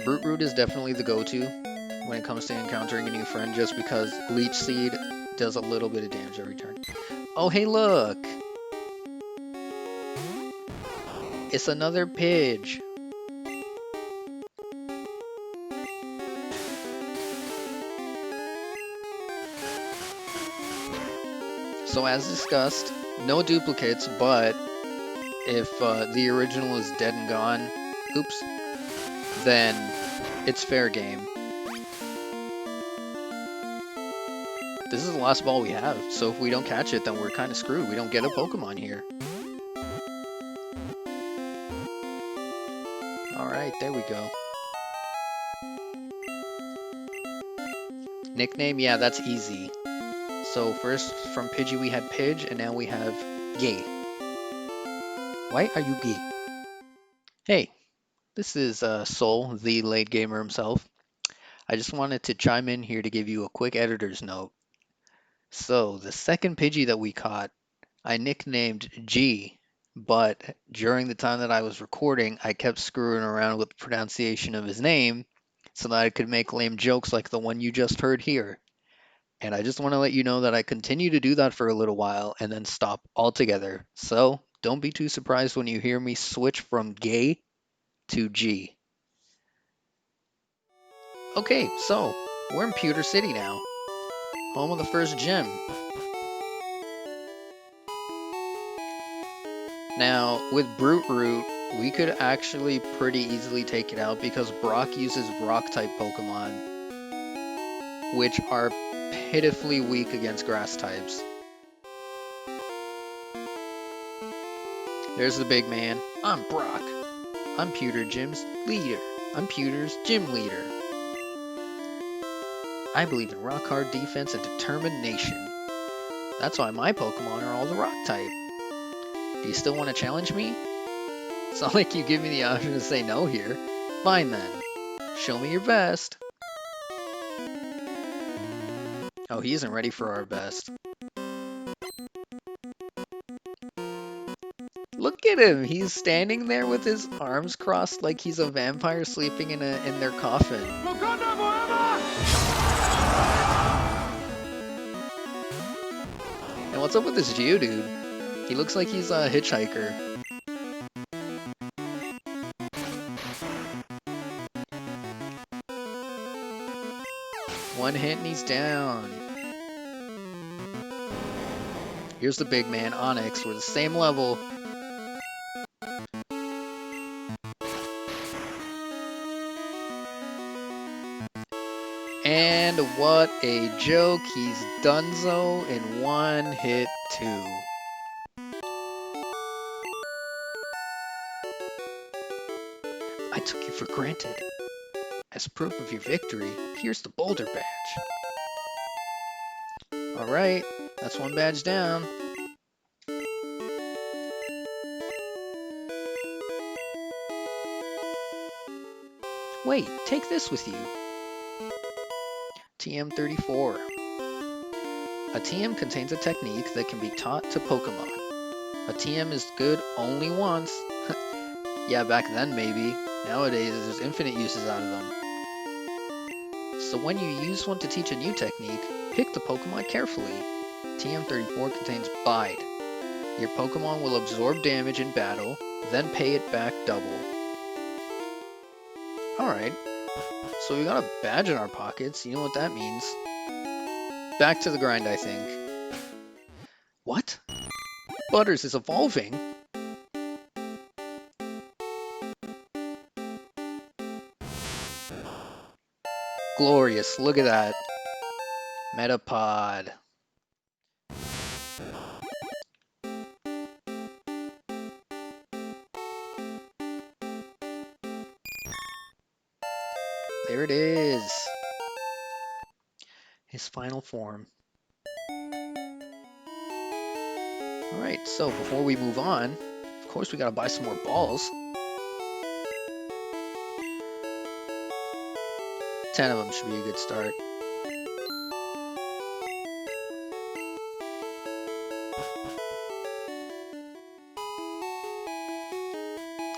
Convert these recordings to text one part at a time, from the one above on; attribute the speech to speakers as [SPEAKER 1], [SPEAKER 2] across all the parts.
[SPEAKER 1] Brute Root is definitely the go-to when it comes to encountering a new friend, just because Leech Seed does a little bit of damage every turn. Oh, hey, look! It's another Pidge. So as discussed, no duplicates, but if the original is dead and gone, oops, then it's fair game. This is the last ball we have, so if we don't catch it, then we're kind of screwed. We don't get a Pokemon here. Alright, there we go. Nickname, yeah, that's easy. So first, from Pidgey we had Pidge, and now we have Gay. Why are you gay? Hey, this is Soul, the late gamer himself. I just wanted to chime in here to give you a quick editor's note. So, the second Pidgey that we caught, I nicknamed G, but during the time that I was recording, I kept screwing around with the pronunciation of his name so that I could make lame jokes like the one you just heard here. And I just want to let you know that I continue to do that for a little while and then stop altogether. So, don't be too surprised when you hear me switch from gay to G. Okay, so we're in Pewter City now, home of the first gym. Now, with Brute Root, we could actually pretty easily take it out because Brock uses Rock-type Pokemon, which are pitifully weak against Grass types. There's the big man. I'm Brock. I'm Pewter Gym's leader. I'm Pewter's gym leader. I believe in rock-hard defense and determination. That's why my Pokemon are all the Rock type. Do you still want to challenge me? It's not like you give me the option to say no here. Fine then. Show me your best. Oh, he isn't ready for our best. Look at him! He's standing there with his arms crossed like he's a vampire sleeping in their coffin. And what's up with this Geodude? He looks like he's a hitchhiker. One hit and he's down. Here's the big man, Onix. We're the same level. And what a joke, he's donezo in one hit too. I took you for granted. As proof of your victory, here's the Boulder Badge. Alright, that's one badge down. Wait, take this with you. TM34. A TM contains a technique that can be taught to Pokemon. A TM is good only once. Yeah, back then maybe. Nowadays, there's infinite uses out of them. So when you use one to teach a new technique, pick the Pokemon carefully. TM34 contains Bide. Your Pokemon will absorb damage in battle, then pay it back double. Alright, so we got a badge in our pockets, you know what that means. Back to the grind, I think. What? Butters is evolving? Glorious, look at that. Metapod. There it is. His final form. Alright, so before we move on, of course we gotta buy some more balls. 10 of them should be a good start.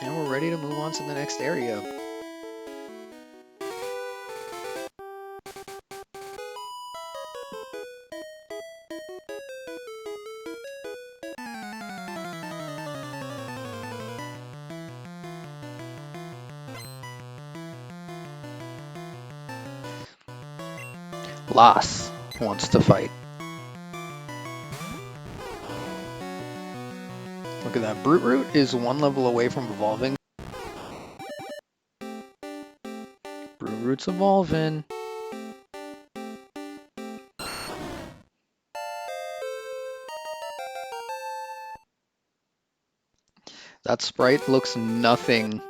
[SPEAKER 1] And we're ready to move on to the next area. Las wants to fight. Look at that. Brute Root is one level away from evolving. Brute Root's evolving. That sprite looks nothing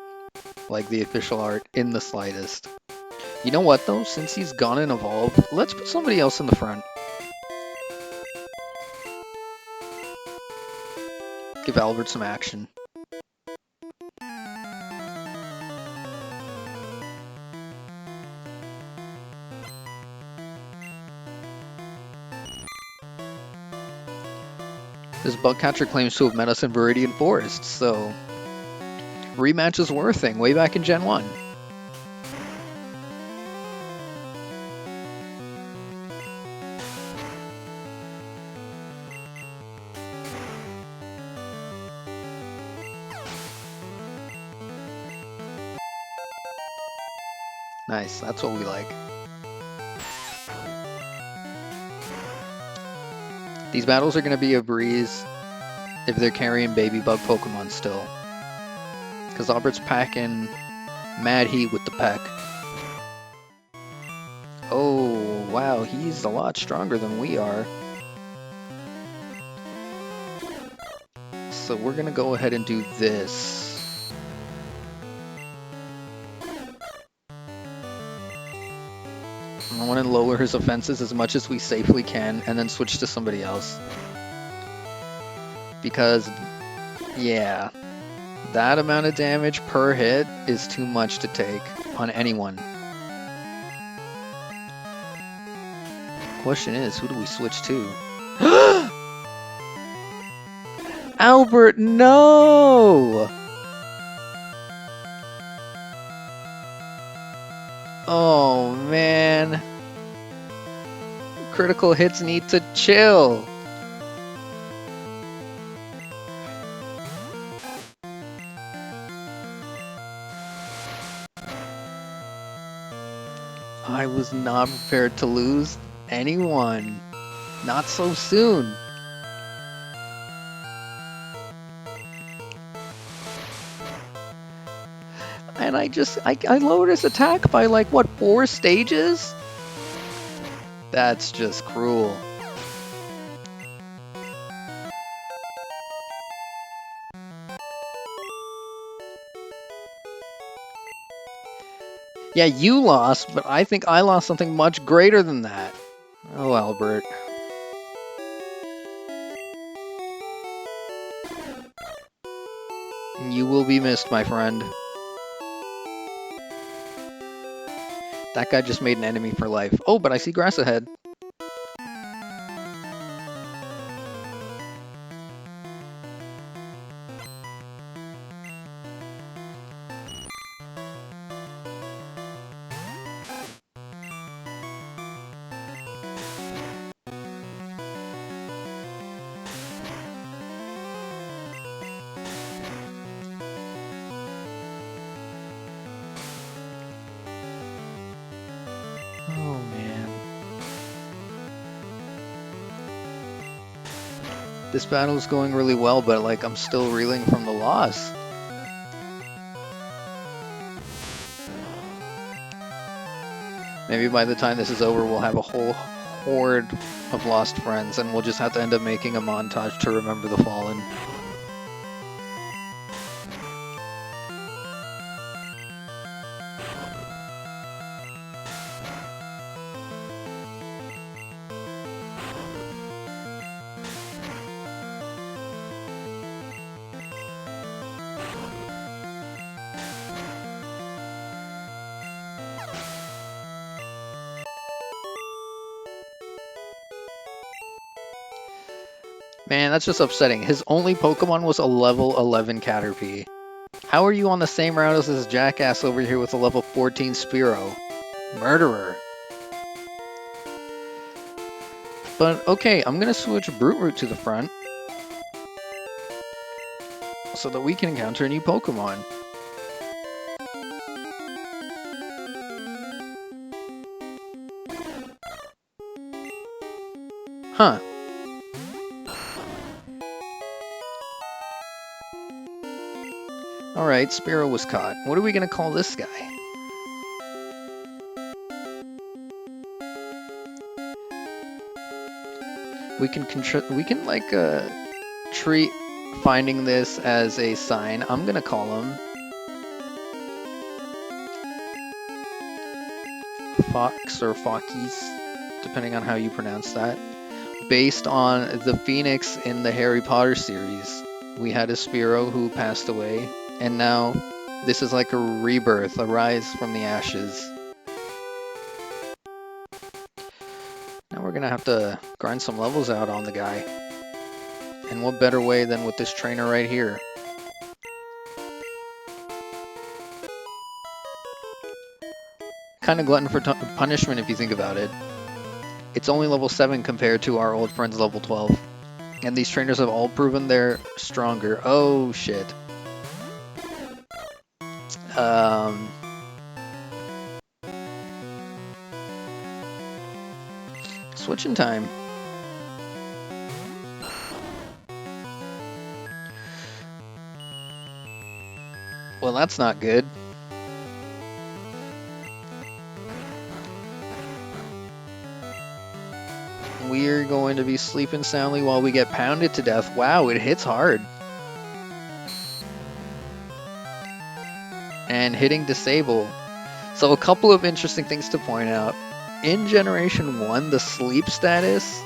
[SPEAKER 1] like the official art in the slightest. You know what though? Since he's gone and evolved, let's put somebody else in the front. Give Albert some action. This Bugcatcher claims to have met us in Viridian Forest, so rematches were a thing way back in Gen 1. Nice, that's what we like. These battles are going to be a breeze if they're carrying baby bug Pokemon still. Because Albert's packing mad heat with the pack. Oh, wow, he's a lot stronger than we are. So we're going to go ahead and do this. I want to lower his offenses as much as we safely can and then switch to somebody else. Because, yeah, that amount of damage per hit is too much to take on anyone. Question is, who do we switch to? Albert, no! Oh, man. Critical hits need to chill. I was not prepared to lose anyone. Not so soon. And I lowered his attack by like, what, 4 stages? That's just cruel. Yeah, you lost, but I think I lost something much greater than that. Oh, Albert. You will be missed, my friend. That guy just made an enemy for life. Oh, but I see grass ahead. Oh, man. This battle is going really well, but like I'm still reeling from the loss. Maybe by the time this is over, we'll have a whole horde of lost friends, and we'll just have to end up making a montage to remember the fallen. Man, that's just upsetting. His only Pokemon was a level 11 Caterpie. How are you on the same route as this jackass over here with a level 14 Spearow? Murderer. But okay, I'm gonna switch Brute Root to the front so that we can encounter a new Pokemon. Huh. Alright, Spearow was caught. What are we gonna call this guy? We can treat finding this as a sign. I'm gonna call him Fox or Fawkies, depending on how you pronounce that. Based on the Phoenix in the Harry Potter series. We had a Spearow who passed away, and now this is like a rebirth, a rise from the ashes. Now we're gonna have to grind some levels out on the guy. And what better way than with this trainer right here? Kind of glutton for punishment if you think about it. It's only level 7 compared to our old friend's level 12. And these trainers have all proven they're stronger. Oh shit. Switching time. Well, that's not good. We're going to be sleeping soundly while we get pounded to death. Wow, it hits hard. And hitting disable. So a couple of interesting things to point out. In Generation 1, the sleep status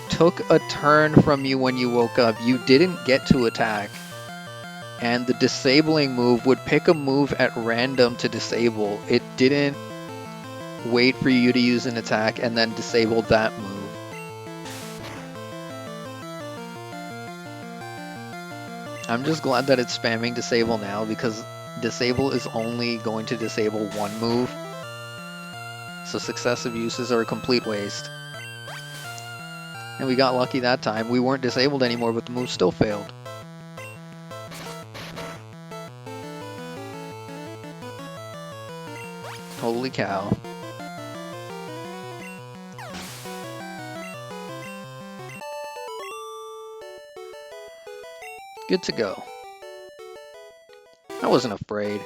[SPEAKER 1] took a turn from you when you woke up. You didn't get to attack. And the disabling move would pick a move at random to disable. It didn't wait for you to use an attack and then disable that move. I'm just glad that it's spamming disable now, because disable is only going to disable one move. So successive uses are a complete waste. And we got lucky that time. We weren't disabled anymore, but the move still failed. Holy cow. Good to go. I wasn't afraid.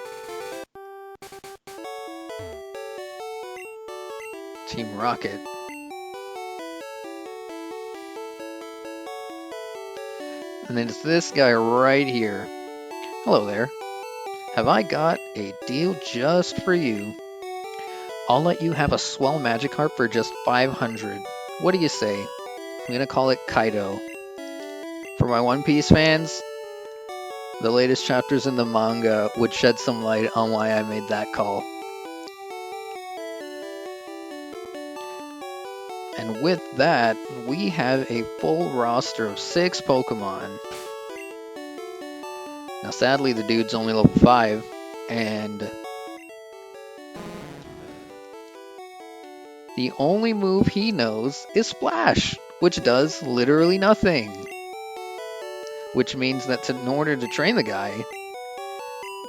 [SPEAKER 1] Team Rocket. And then it's this guy right here. Hello there. Have I got a deal just for you? I'll let you have a swell Magikarp for just 500. What do you say? I'm gonna call it Kaido. For my One Piece fans, the latest chapters in the manga would shed some light on why I made that call. And with that, we have a full roster of 6 Pokemon. Now sadly, the dude's only level 5, and the only move he knows is Splash, which does literally nothing. Which means that in order to train the guy,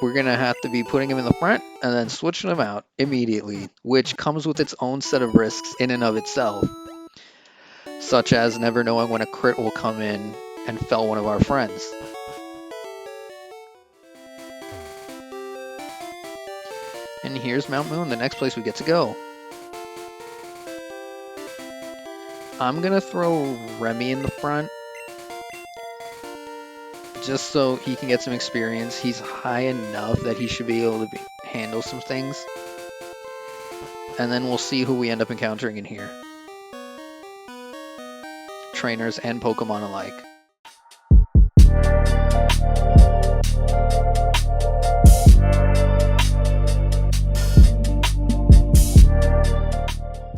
[SPEAKER 1] we're going to have to be putting him in the front and then switching him out immediately, which comes with its own set of risks in and of itself, such as never knowing when a crit will come in and fell one of our friends. And here's Mount Moon, the next place we get to go. I'm going to throw Remy in the front, just so he can get some experience. He's high enough that he should be able to handle some things. And then we'll see who we end up encountering in here. Trainers and Pokemon alike.